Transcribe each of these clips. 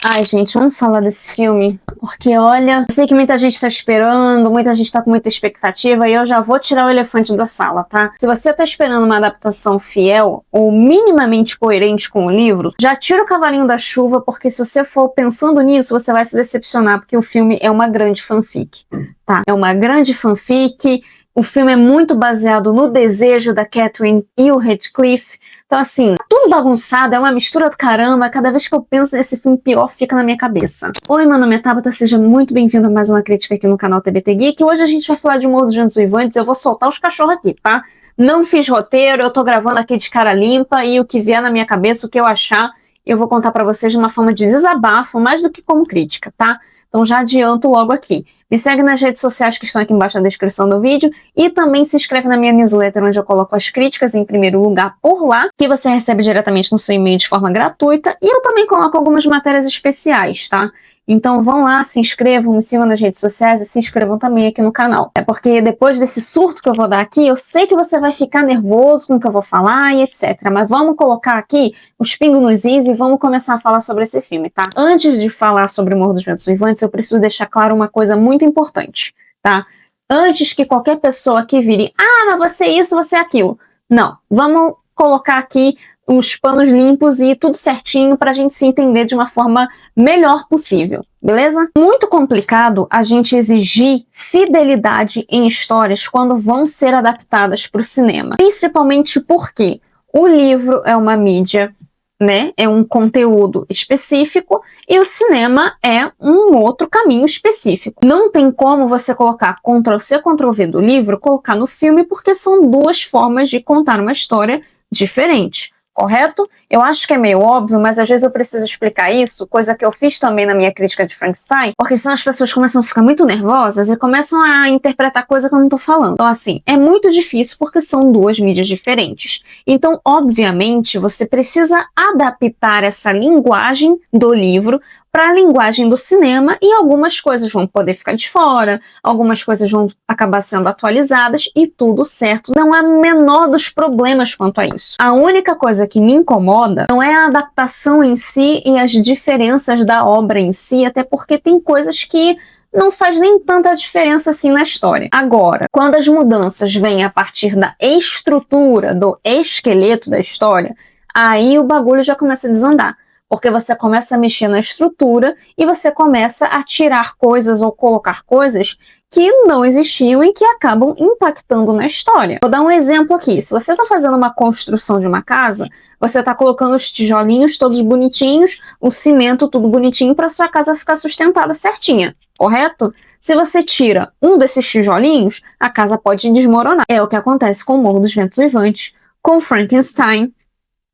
Ai, gente, vamos falar desse filme? Porque, olha, eu sei que muita gente tá esperando, muita gente tá com muita expectativa, e eu já vou tirar o elefante da sala, tá? Se você tá esperando uma adaptação fiel ou minimamente coerente com o livro, já tira o cavalinho da chuva, porque se você for pensando nisso, você vai se decepcionar, porque o filme é uma grande fanfic, tá? É uma grande fanfic. O filme é muito baseado no desejo da Catherine e o Heathcliff. Então, assim, tudo bagunçado, é uma mistura do caramba. Cada vez que eu penso nesse filme, pior fica na minha cabeça. Oi, meu nome é Tabata, seja muito bem-vindo a mais uma crítica aqui no canal TBT Geek. Hoje a gente vai falar de Morro dos Ventos Uivantes. Eu vou soltar os cachorros aqui, tá? Não fiz roteiro, eu tô gravando aqui de cara limpa e o que vier na minha cabeça, o que eu achar, eu vou contar pra vocês de uma forma de desabafo, mais do que como crítica, tá? Então já adianto logo aqui. Me segue nas redes sociais que estão aqui embaixo na descrição do vídeo e também se inscreve na minha newsletter, onde eu coloco as críticas em primeiro lugar por lá, que você recebe diretamente no seu e-mail de forma gratuita, e eu também coloco algumas matérias especiais, tá? Então vão lá, se inscrevam, me sigam nas redes sociais e se inscrevam também aqui no canal. É porque depois desse surto que eu vou dar aqui, eu sei que você vai ficar nervoso com o que eu vou falar e etc. Mas vamos colocar aqui os pingos nos is e vamos começar a falar sobre esse filme, tá? Antes de falar sobre Morro dos Ventos Uivantes, eu preciso deixar claro uma coisa muito importante, tá? Antes que qualquer pessoa aqui vire, mas você é isso, você é aquilo. Não, vamos colocar aqui os panos limpos e tudo certinho pra gente se entender de uma forma melhor possível, beleza? Muito complicado a gente exigir fidelidade em histórias quando vão ser adaptadas para o cinema. Principalmente porque o livro é uma mídia, né? É um conteúdo específico e o cinema é um outro caminho específico. Não tem como você colocar Ctrl+C, Ctrl+V do livro, colocar no filme, porque são duas formas de contar uma história diferente. Correto? Eu acho que é meio óbvio, mas às vezes eu preciso explicar isso, coisa que eu fiz também na minha crítica de Frankenstein, porque senão as pessoas começam a ficar muito nervosas e começam a interpretar coisa que eu não tô falando. Então, assim, é muito difícil porque são duas mídias diferentes. Então, obviamente, você precisa adaptar essa linguagem do livro para a linguagem do cinema e algumas coisas vão poder ficar de fora, algumas coisas vão acabar sendo atualizadas e tudo certo. Não há menor dos problemas quanto a isso. A única coisa que me incomoda não é a adaptação em si e as diferenças da obra em si, até porque tem coisas que não faz nem tanta diferença assim na história. Agora, quando as mudanças vêm a partir da estrutura, do esqueleto da história, aí o bagulho já começa a desandar. Porque você começa a mexer na estrutura e você começa a tirar coisas ou colocar coisas que não existiam e que acabam impactando na história. Vou dar um exemplo aqui. Se você está fazendo uma construção de uma casa, você está colocando os tijolinhos todos bonitinhos, o cimento tudo bonitinho para sua casa ficar sustentada certinha, correto? Se você tira um desses tijolinhos, a casa pode desmoronar. É o que acontece com o Morro dos Ventos Uivantes, com Frankenstein,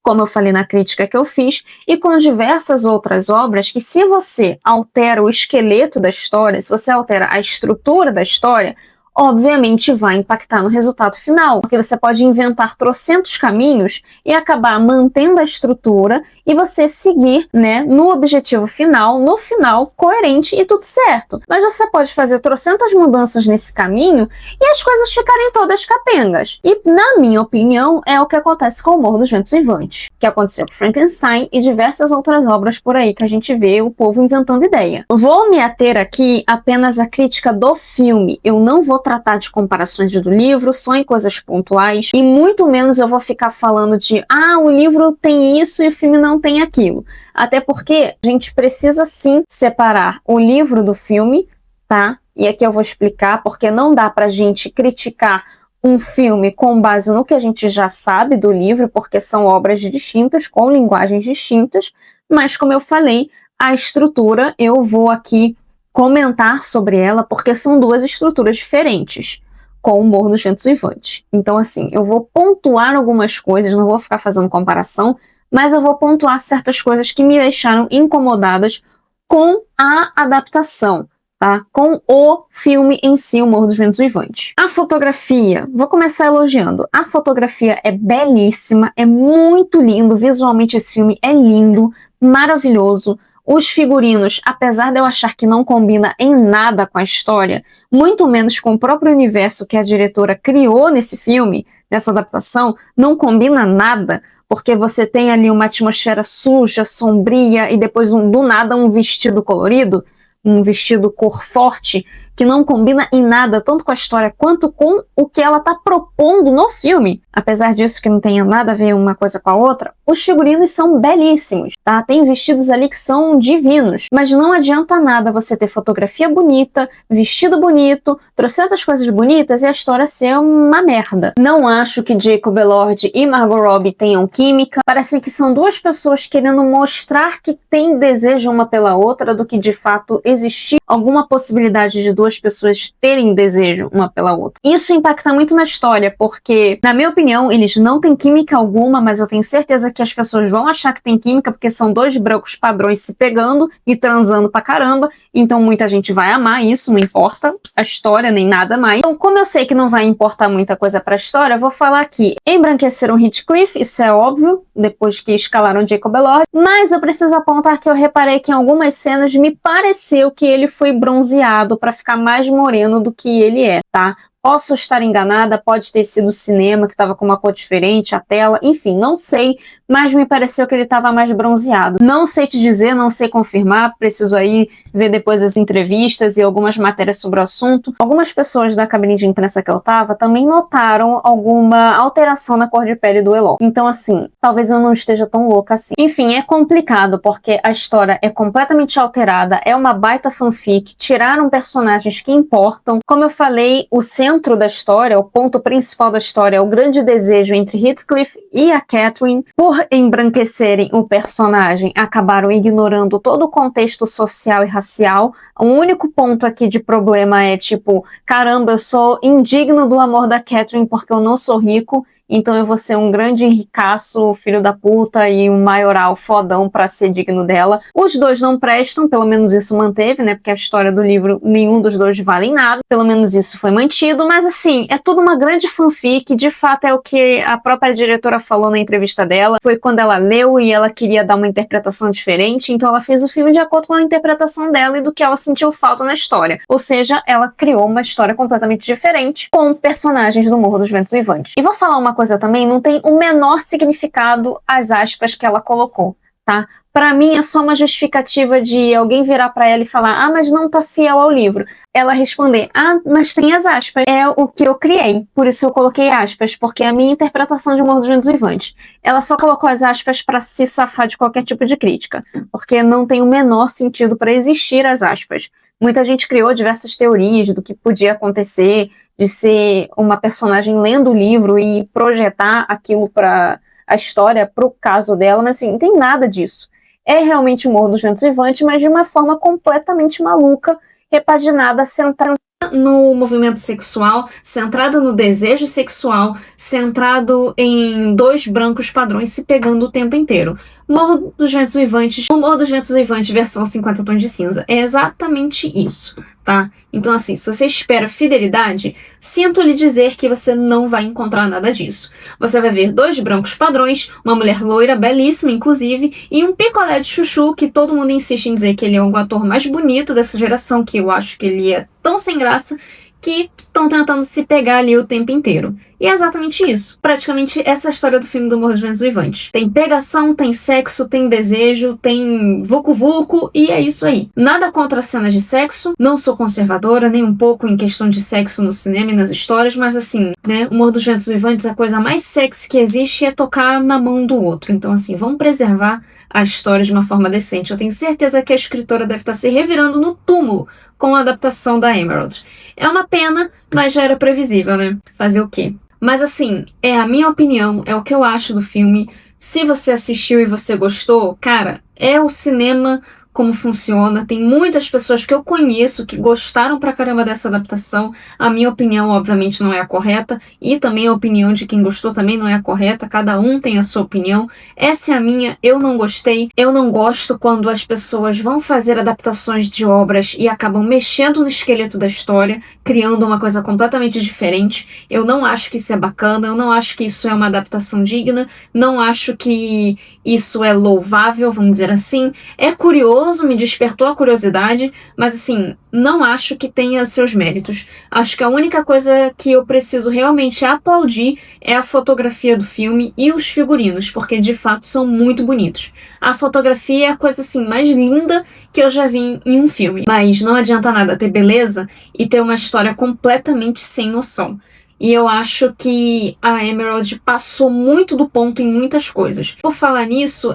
como eu falei na crítica que eu fiz, e com diversas outras obras que, se você altera o esqueleto da história, se você altera a estrutura da história, obviamente vai impactar no resultado final, porque você pode inventar trocentos caminhos e acabar mantendo a estrutura e você seguir, né, no objetivo final, no final, coerente e tudo certo. Mas você pode fazer trocentas mudanças nesse caminho e as coisas ficarem todas capengas. E, na minha opinião, é o que acontece com o Morro dos Ventos Uivantes, que aconteceu com Frankenstein e diversas outras obras por aí que a gente vê o povo inventando ideia. Vou me ater aqui apenas à crítica do filme. Eu não vou tratar de comparações do livro, só em coisas pontuais, e muito menos eu vou ficar falando de o livro tem isso e o filme não tem aquilo. Até porque a gente precisa sim separar o livro do filme, tá? E aqui eu vou explicar, porque não dá pra gente criticar um filme com base no que a gente já sabe do livro, porque são obras distintas, com linguagens distintas, mas como eu falei, a estrutura eu vou aqui comentar sobre ela, porque são duas estruturas diferentes, com o Morro dos Ventos Uivantes. Então, assim, eu vou pontuar algumas coisas, não vou ficar fazendo comparação, mas eu vou pontuar certas coisas que me deixaram incomodadas com a adaptação, tá? Com o filme em si, o Morro dos Ventos Uivantes. A fotografia, vou começar elogiando. A fotografia é belíssima, é muito lindo, visualmente esse filme é lindo, maravilhoso. Os figurinos, apesar de eu achar que não combina em nada com a história, muito menos com o próprio universo que a diretora criou nesse filme, nessa adaptação, não combina nada, porque você tem ali uma atmosfera suja, sombria, e depois do nada um vestido colorido, um vestido cor forte, que não combina em nada, tanto com a história quanto com o que ela tá propondo no filme. Apesar disso que não tenha nada a ver uma coisa com a outra, os figurinos são belíssimos, tá? Tem vestidos ali que são divinos, mas não adianta nada você ter fotografia bonita, vestido bonito, trocentas coisas bonitas e a história ser uma merda. Não acho que Jacob Elord e Margot Robbie tenham química, parece que são duas pessoas querendo mostrar que têm desejo uma pela outra do que de fato existir alguma possibilidade de duas pessoas terem desejo uma pela outra. Isso impacta muito na história, porque, na minha opinião, eles não têm química alguma, mas eu tenho certeza que as pessoas vão achar que tem química porque são dois brancos padrões se pegando e transando pra caramba, então muita gente vai amar isso, não importa a história nem nada mais. Então, como eu sei que não vai importar muita coisa pra história, eu vou falar aqui. Embranqueceram Heathcliff, isso é óbvio, depois que escalaram Jacob Elord, mas eu preciso apontar que eu reparei que em algumas cenas me pareceu que ele foi bronzeado pra ficar mais moreno do que ele é, tá? Posso estar enganada, pode ter sido o cinema que estava com uma cor diferente, a tela, enfim, não sei, mas me pareceu que ele estava mais bronzeado. Não sei te dizer, não sei confirmar, preciso aí ver depois as entrevistas e algumas matérias sobre o assunto. Algumas pessoas da cabine de imprensa que eu tava também notaram alguma alteração na cor de pele do Elord. Então, assim, talvez eu não esteja tão louca assim. Enfim, é complicado, porque a história é completamente alterada, é uma baita fanfic, tiraram personagens que importam. Como eu falei, o centro da história, o ponto principal da história é o grande desejo entre Heathcliff e a Catherine. Por embranquecerem o personagem, acabaram ignorando todo o contexto social e racial. O único ponto aqui de problema é tipo, caramba, eu sou indigno do amor da Catherine porque eu não sou rico, então eu vou ser um grande ricaço, filho da puta e um maioral fodão pra ser digno dela. Os dois não prestam, pelo menos isso manteve, né? Porque a história do livro, nenhum dos dois vale nada. Pelo menos isso foi mantido, mas assim, é tudo uma grande fanfic, de fato é o que a própria diretora falou na entrevista dela. Foi quando ela leu e ela queria dar uma interpretação diferente, então ela fez o filme de acordo com a interpretação dela e do que ela sentiu falta na história. Ou seja, ela criou uma história completamente diferente com personagens do Morro dos Ventos Uivantes. E vou falar uma coisa também, não tem o menor significado as aspas que ela colocou, tá? Pra mim é só uma justificativa de alguém virar pra ela e falar, ah, mas não tá fiel ao livro. Ela responder, ah, mas tem as aspas. É o que eu criei, por isso eu coloquei aspas, porque é a minha interpretação de Morro dos Ventos Uivantes. Ela só colocou as aspas pra se safar de qualquer tipo de crítica, porque não tem o menor sentido pra existir as aspas. Muita gente criou diversas teorias do que podia acontecer, de ser uma personagem lendo o livro e projetar aquilo para a história, para o caso dela, mas assim, não tem nada disso. É realmente o Morro dos Ventos Uivantes, mas de uma forma completamente maluca, repaginada, centrada no movimento sexual, centrada no desejo sexual, centrado em dois brancos padrões se pegando o tempo inteiro. Morro dos Ventos Uivantes, o Morro dos Ventos Uivantes versão 50 tons de cinza. É exatamente isso, tá? Então assim, se você espera fidelidade, sinto lhe dizer que você não vai encontrar nada disso. Você vai ver dois brancos padrões, uma mulher loira, belíssima inclusive, e um picolé de chuchu que todo mundo insiste em dizer que ele é o ator mais bonito dessa geração, que eu acho que ele é tão sem graça, que estão tentando se pegar ali o tempo inteiro. E é exatamente isso. Praticamente essa é a história do filme do Morro dos Ventos Uivantes. Tem pegação, tem sexo, tem desejo, tem vucu-vucu, e é isso aí. Nada contra as cenas de sexo, não sou conservadora, nem um pouco em questão de sexo no cinema e nas histórias, mas assim, né, o Morro dos Ventos Uivantes, a coisa mais sexy que existe é tocar na mão do outro. Então assim, vamos preservar a história de uma forma decente. Eu tenho certeza que a escritora deve estar se revirando no túmulo com a adaptação da Emerald. É uma pena, mas já era previsível, né? Fazer o quê? Mas assim, é a minha opinião, é o que eu acho do filme. Se você assistiu e você gostou, cara, é o cinema como funciona. Tem muitas pessoas que eu conheço que gostaram pra caramba dessa adaptação. A minha opinião, obviamente, não é a correta. E também a opinião de quem gostou também não é a correta. Cada um tem a sua opinião. Essa é a minha. Eu não gostei. Eu não gosto quando as pessoas vão fazer adaptações de obras e acabam mexendo no esqueleto da história, criando uma coisa completamente diferente. Eu não acho que isso é bacana. Eu não acho que isso é uma adaptação digna. Não acho que isso é louvável, vamos dizer assim. É curioso curioso, me despertou a curiosidade, mas assim, não acho que tenha seus méritos. Acho que a única coisa que eu preciso realmente aplaudir é a fotografia do filme e os figurinos, porque de fato são muito bonitos. A fotografia é a coisa assim mais linda que eu já vi em um filme, mas não adianta nada ter beleza e ter uma história completamente sem noção. E eu acho que a Emerald passou muito do ponto em muitas coisas. Por falar nisso,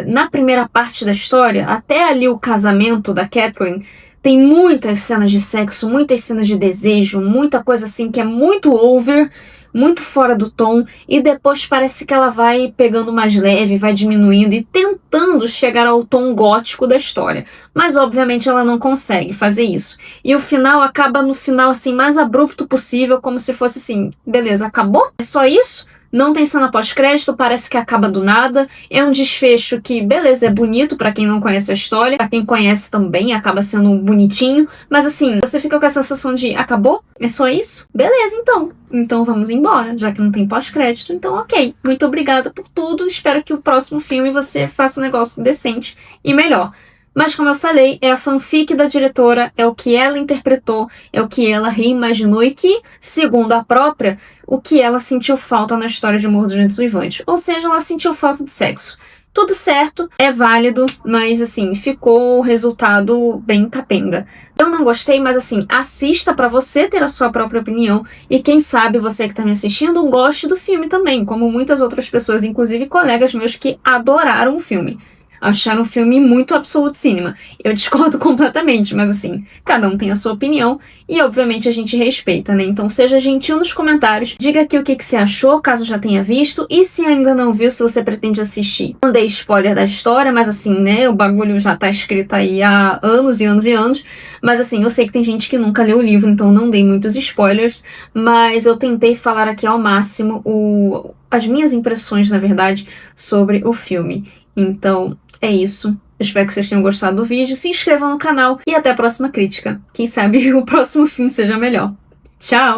na primeira parte da história, até ali o casamento da Catherine, tem muitas cenas de sexo, muitas cenas de desejo, muita coisa assim que é muito over, muito fora do tom, e depois parece que ela vai pegando mais leve, vai diminuindo e tentando chegar ao tom gótico da história. Mas obviamente ela não consegue fazer isso. E o final acaba no final assim mais abrupto possível, como se fosse assim, beleza, acabou? É só isso? Não tem cena pós-crédito, parece que acaba do nada. É um desfecho que, beleza, é bonito pra quem não conhece a história. Pra quem conhece também, acaba sendo bonitinho. Mas assim, você fica com essa sensação de, acabou? É só isso? Beleza, então. Então vamos embora, já que não tem pós-crédito. Então ok, muito obrigada por tudo. Espero que o próximo filme você faça um negócio decente e melhor. Mas como eu falei, é a fanfic da diretora, é o que ela interpretou, é o que ela reimaginou e que, segundo a própria, o que ela sentiu falta na história de Amor dos Ventos Uivantes. Ou seja, ela sentiu falta de sexo. Tudo certo, é válido, mas assim, ficou o resultado bem capenga. Eu não gostei, mas assim, assista pra você ter a sua própria opinião e quem sabe você que tá me assistindo goste do filme também, como muitas outras pessoas, inclusive colegas meus que adoraram o filme. Acharam o filme muito Absolute Cinema. Eu discordo completamente, mas assim, cada um tem a sua opinião e obviamente a gente respeita, né? Então seja gentil nos comentários, diga aqui o que você achou, caso já tenha visto, e se ainda não viu, se você pretende assistir. Não dei spoiler da história, mas assim, né, o bagulho já tá escrito aí há anos e anos e anos, mas assim, eu sei que tem gente que nunca leu o livro, então não dei muitos spoilers, mas eu tentei falar aqui ao máximo as minhas impressões, na verdade, sobre o filme. Então, é isso. Espero que vocês tenham gostado do vídeo. Se inscrevam no canal e até a próxima crítica. Quem sabe o próximo filme seja melhor. Tchau!